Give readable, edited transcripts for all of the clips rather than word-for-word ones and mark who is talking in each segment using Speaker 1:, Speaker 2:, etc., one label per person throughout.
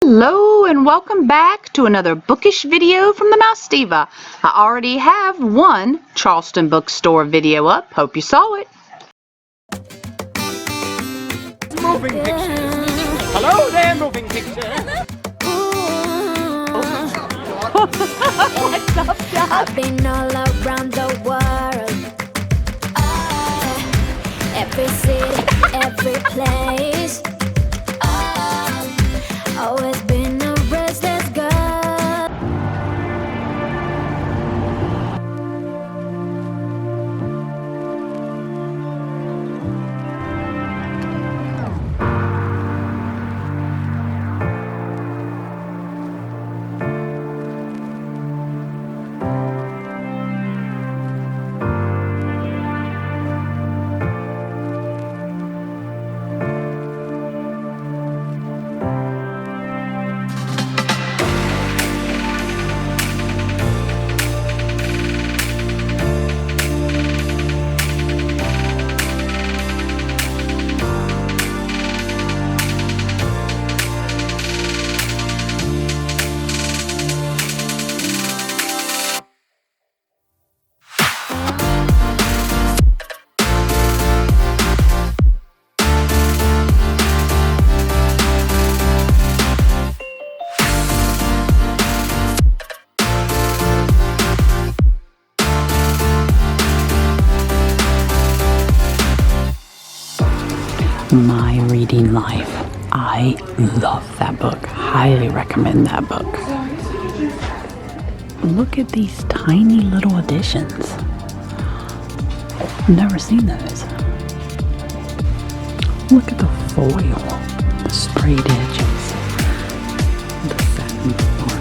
Speaker 1: Hello and welcome back to another bookish video from the Mouse Diva. I already have one Charleston bookstore video up. Hope you saw it.
Speaker 2: Moving pictures. Hello there, moving pictures.
Speaker 3: What's up, Doc? I've been all around the world. Every city, every place. Always been a restless girl.
Speaker 1: My Reading Life. I love that book. Highly recommend that book. Look at these tiny little additions. Never seen those. Look at the foil, the sprayed edges, the satin bark.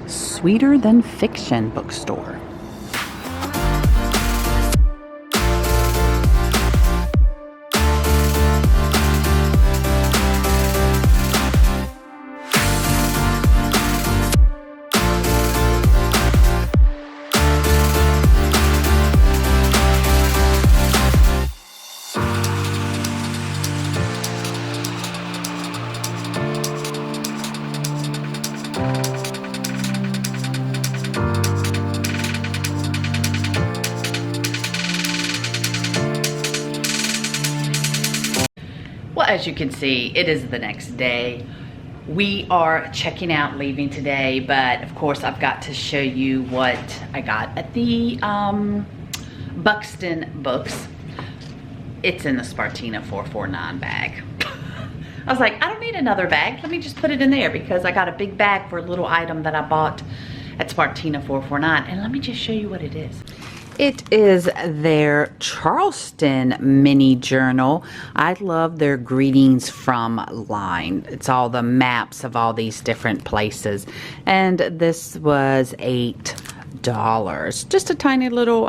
Speaker 1: Sweeter Than Fiction bookstore. Well, as you can see, it is the next day. We are checking out, leaving today, but of course I've got to show you what I got at the Buxton books. It's in the Spartina 449 bag. I was like, I don't need another bag. Let me just put it in there because I got a big bag for a little item that I bought at Spartina 449. And let me just show you what it is. It is their Charleston mini journal. I love their greetings from line. It's all the maps of all these different places. And this was $8. Just a tiny little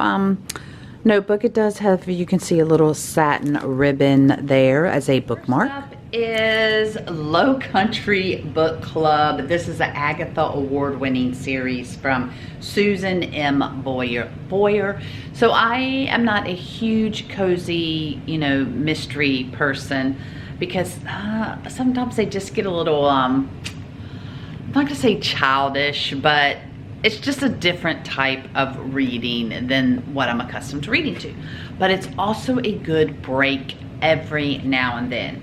Speaker 1: notebook. It does have, you can see a little satin ribbon there as a bookmark. Is Low Country Book Club. This is an Agatha award-winning series from Susan M. Boyer. So I am not a huge cozy, mystery person because sometimes they just get a little, I'm not gonna say childish, but it's just a different type of reading than what I'm accustomed to reading to. But it's also a good break every now and then.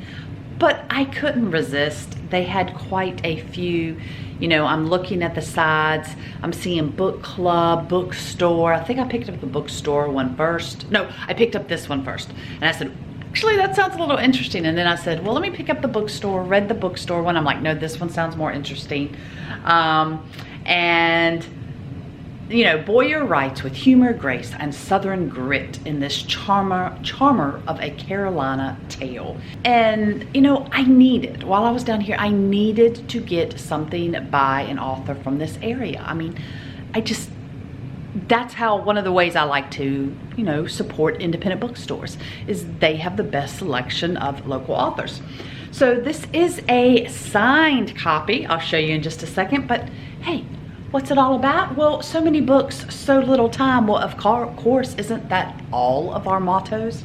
Speaker 1: But I couldn't resist. They had quite a few, I'm looking at the sides. I'm seeing book club, bookstore. I think I picked up the bookstore one first. No, I picked up this one first. And I said, actually, that sounds a little interesting. And then I said, well, let me pick up the bookstore, read the bookstore one. I'm like, no, this one sounds more interesting. And You know, Boyer writes with humor, grace, and southern grit in this charmer of a Carolina tale. And, you know, while I was down here, I needed to get something by an author from this area. I mean, that's one of the ways I like to, you know, support independent bookstores, is they have the best selection of local authors. So this is a signed copy. I'll show you in just a second, but hey, what's it all about? Well, so many books, so little time. Well, of course, isn't that all of our mottos?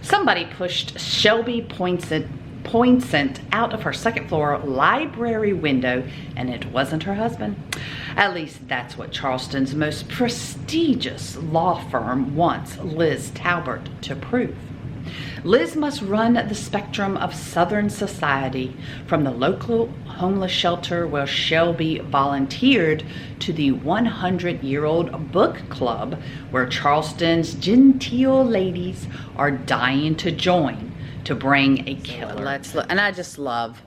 Speaker 1: Somebody pushed Shelby Poinsett out of her second floor library window, and it wasn't her husband. At least that's what Charleston's most prestigious law firm wants Liz Talbert to prove. Liz must run the spectrum of Southern society, from the local homeless shelter where Shelby volunteered to the 100-year-old book club where Charleston's genteel ladies are dying to join to bring a killer. Let's look, and I just love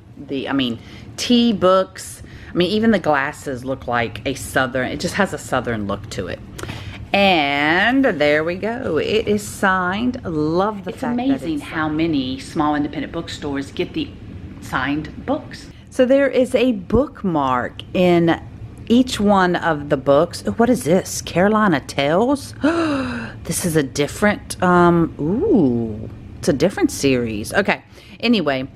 Speaker 1: tea books. I mean, even the glasses look like a Southern, it just has a Southern look to it. And there we go. It is signed. Love the fact that it's amazing how many small independent bookstores get the signed books. So there is a bookmark in each one of the books. What is this? Carolina Tales? This is a different, it's a different series. Okay. Anyway,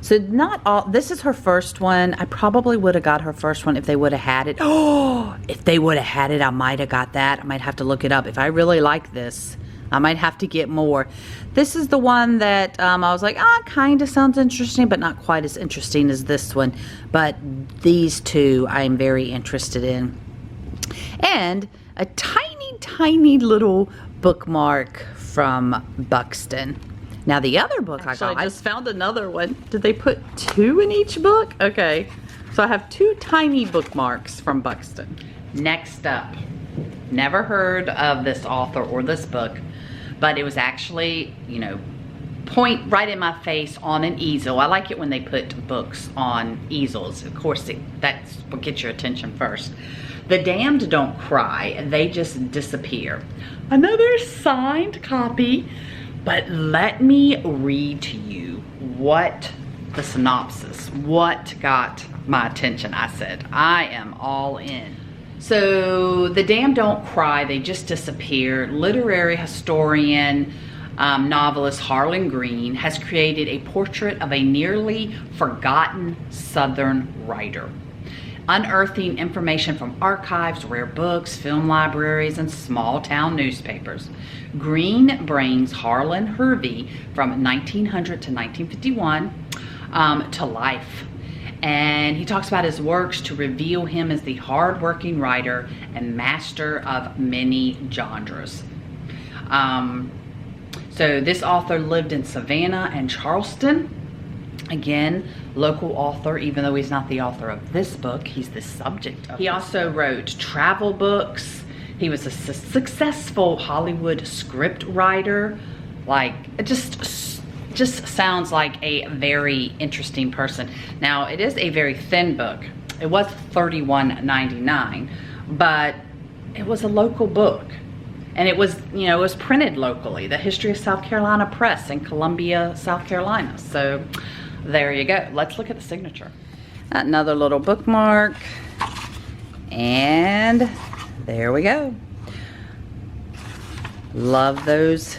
Speaker 1: so not all, this is her first one. I probably would have got her first one if they would have had it. Oh, if they would have had it, I might have got that. I might have to look it up. If I really like this, I might have to get more. This is the one that I was like, kind of sounds interesting, but not quite as interesting as this one. But these two I am very interested in. And a tiny, tiny little bookmark from Buxton. Now the other book I just found another one. Did they put 2 in each book? Okay. So I have 2 tiny bookmarks from Buxton. Next up, never heard of this author or this book, but it was actually, you know, point right in my face on an easel. I like it when they put books on easels. Of course, that's what gets your attention first. The Damned Don't Cry, They Just Disappear. Another signed copy. But let me read to you what the synopsis, what got my attention. I said, I am all in. So The Damned Don't Cry, They Just Disappear. Literary historian, novelist Harlan Green has created a portrait of a nearly forgotten Southern writer, unearthing information from archives, rare books, film libraries, and small town newspapers. Green brings Harlan Hervey from 1900 to 1951 to life. And he talks about his works to reveal him as the hardworking writer and master of many genres. So this author lived in Savannah and Charleston. Again, local author, even though he's not the author of this book, he's the subject of it. He also wrote travel books. He was a successful Hollywood script writer. Like, it just sounds like a very interesting person. Now, it is a very thin book. It was $31.99, but it was a local book. And it was, you know, it was printed locally. The History of South Carolina Press in Columbia, South Carolina. So there you go. Let's look at the signature. Another little bookmark. And there we go. Love those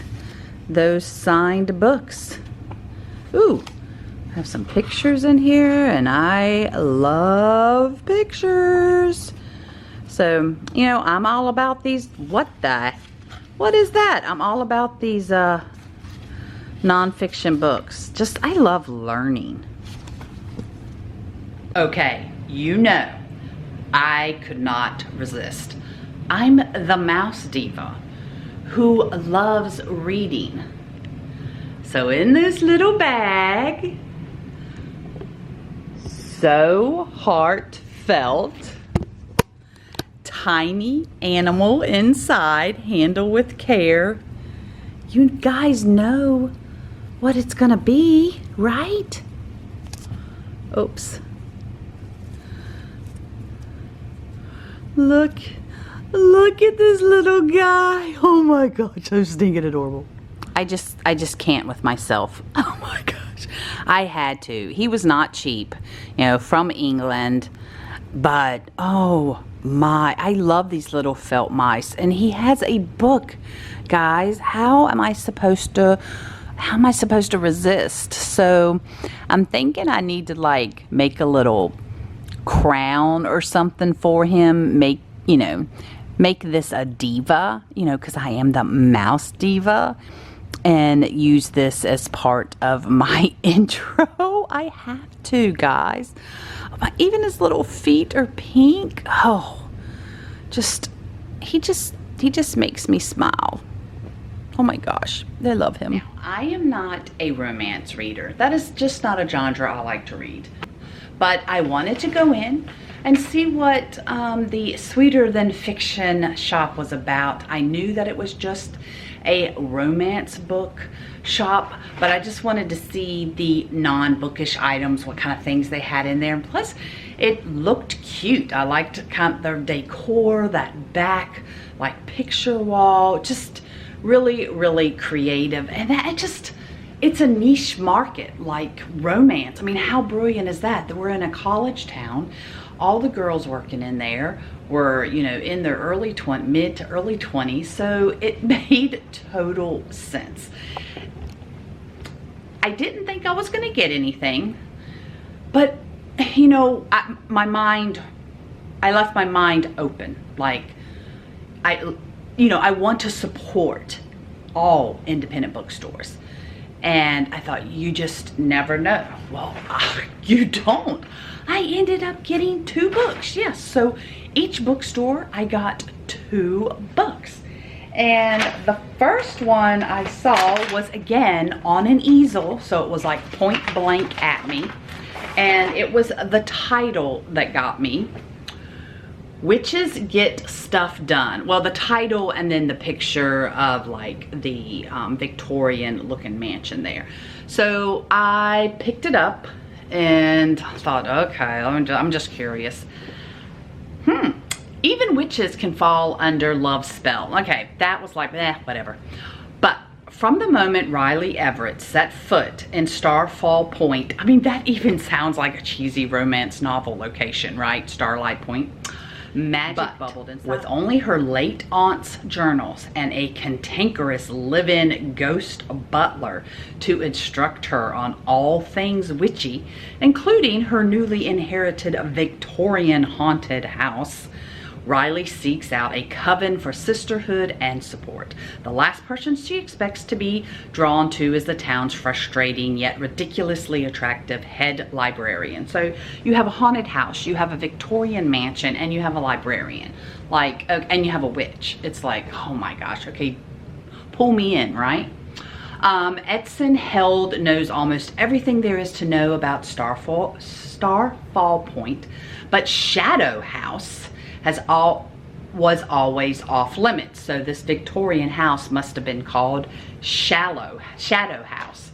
Speaker 1: signed books. Ooh, I have some pictures in here, and I love pictures. So, you know, I'm all about these. What is that? I'm all about these nonfiction books. I love learning. Okay, you know, I could not resist. I'm the Mouse Diva who loves reading. So in this little bag, so heartfelt, tiny animal inside, handle with care. You guys know what it's gonna be, right? Oops. Look at this little guy. Oh my gosh, so stinking adorable. I just can't with myself. Oh my gosh. I had to. He was not cheap, you know, from England, but oh my, I love these little felt mice. And he has a book, guys. How am I supposed to resist? So I'm thinking I need to like make a little crown or something for him. Make this a diva, you know, because I am the Mouse Diva, and use this as part of my intro. I have to, guys. Even his little feet are pink. Oh, he just makes me smile. Oh my gosh, I love him. Now, I am not a romance reader. That is just not a genre I like to read. But I wanted to go in and see what the Sweeter Than Fiction shop was about. I knew that it was just a romance book shop, but I just wanted to see the non-bookish items, what kind of things they had in there. And plus, it looked cute. I liked kind of their decor, that back like picture wall, just really, really creative. And it's a niche market, like romance. I mean, how brilliant is that? That we're in a college town. All the girls working in there were, you know, in their mid to early 20s. So it made total sense. I didn't think I was going to get anything, but you know, I left my mind open. Like, I want to support all independent bookstores. And I thought, you just never know. Well, you don't. I ended up getting 2 books, yes. So each bookstore, I got 2 books. And the first one I saw was, again, on an easel. So it was like point blank at me. And it was the title that got me. Witches Get Stuff Done. Well, the title and then the picture of like the Victorian looking mansion there. So I picked it up and thought, okay, I'm just curious. Even witches can fall under love spell. Okay, that was like, whatever. But from the moment Riley Everett set foot in Starfall Point, I mean, that even sounds like a cheesy romance novel location, right? Starlight Point. Magic bubbled inside. With only her late aunt's journals and a cantankerous live-in ghost butler to instruct her on all things witchy, including her newly inherited Victorian haunted house, Riley seeks out a coven for sisterhood and support. The last person she expects to be drawn to is the town's frustrating yet ridiculously attractive head librarian. So you have a haunted house, you have a Victorian mansion, and you have a librarian. Like, and you have a witch. It's like, oh my gosh, okay, pull me in, right? Edson Held knows almost everything there is to know about Starfall Point, but Shadow House was always off limits. So this Victorian house must have been called Shadow House.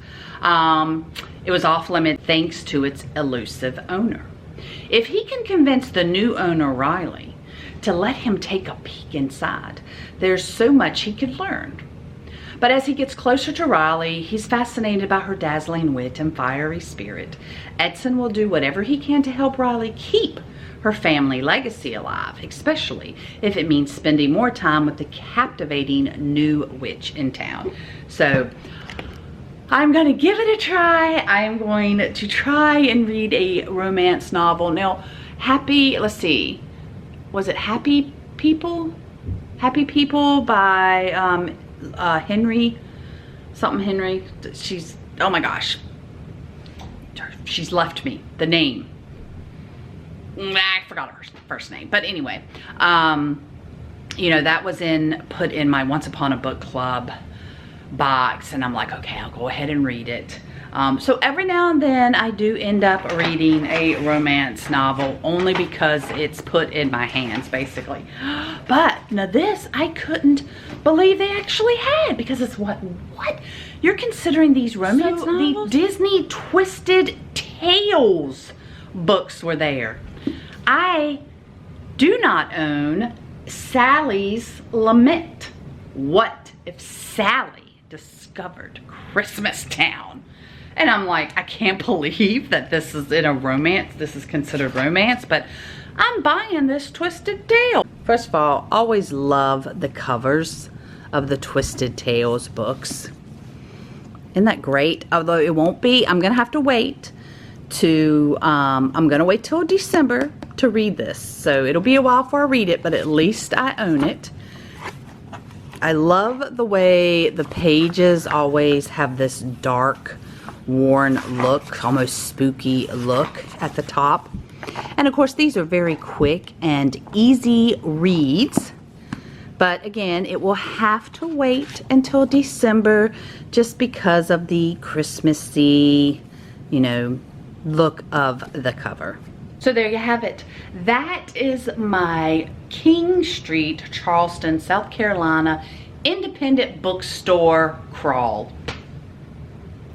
Speaker 1: It was off limits thanks to its elusive owner. If he can convince the new owner, Riley, to let him take a peek inside, there's so much he could learn. But as he gets closer to Riley, he's fascinated by her dazzling wit and fiery spirit. Edson will do whatever he can to help Riley keep her family legacy alive, especially if it means spending more time with the captivating new witch in town. So I'm gonna give it a try. I am going to try and read a romance novel. Now, let's see, was it Happy People? Happy People by Henry. She's, oh my gosh, she's left me the name. I forgot her first name, but anyway, you know, that was put in my Once Upon a Book Club box, and I'm like, okay, I'll go ahead and read it. So every now and then I do end up reading a romance novel only because it's put in my hands, basically. But now this, I couldn't believe they actually had, because it's what? You're considering these romance novels? The Disney Twisted Tales books were there. I do not own Sally's Lament. What if Sally discovered Christmas Town? And I'm like, I can't believe that this is in a romance. This is considered romance, but I'm buying this Twisted Tale. First of all, always love the covers of the Twisted Tales books. Isn't that great? Although it won't be, I'm gonna have to wait to, I'm gonna wait till December to read this. So it'll be a while before I read it, but at least I own it. I love the way the pages always have this dark, worn look, almost spooky look at the top. And of course, these are very quick and easy reads. But again, it will have to wait until December just because of the Christmassy, you know, look of the cover. So there you have it. That is my King Street, Charleston, South Carolina independent bookstore crawl.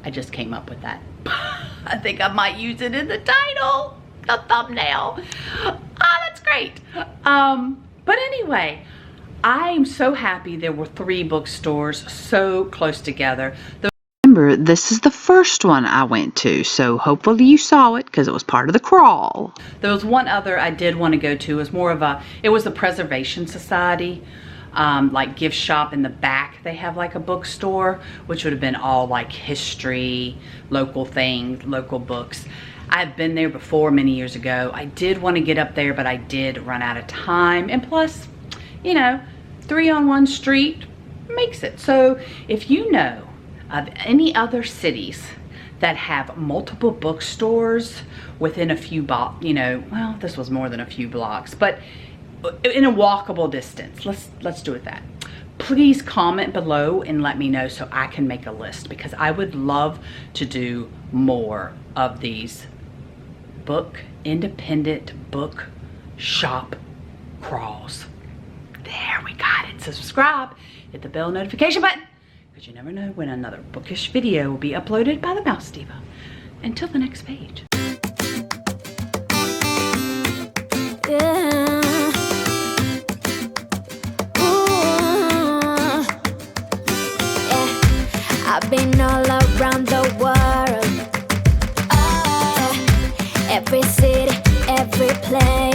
Speaker 1: I just came up with that. I think I might use it in the title, the thumbnail. Oh, that's great. But anyway, I'm so happy there were 3 bookstores so close together. Remember, this is the first one I went to, so hopefully you saw it because it was part of the crawl. There was one other I did want to go to. It was more of a, it was the Preservation Society, like gift shop. In the back they have like a bookstore, which would have been all like history, local things, local books. I've been there before many years ago. I did want to get up there, but I did run out of time, and plus, you know, 3 on 1 street makes it. So if you know of any other cities that have multiple bookstores within a few blocks, you know, well, this was more than a few blocks, but in a walkable distance, let's do it that. Please comment below and let me know so I can make a list, because I would love to do more of these independent book shop crawls. There, we got it. So subscribe, hit the bell notification button, because you never know when another bookish video will be uploaded by the Mouse Diva. Until the next page.
Speaker 3: Yeah. Ooh. Yeah. I've been all around the world. Every city, every place.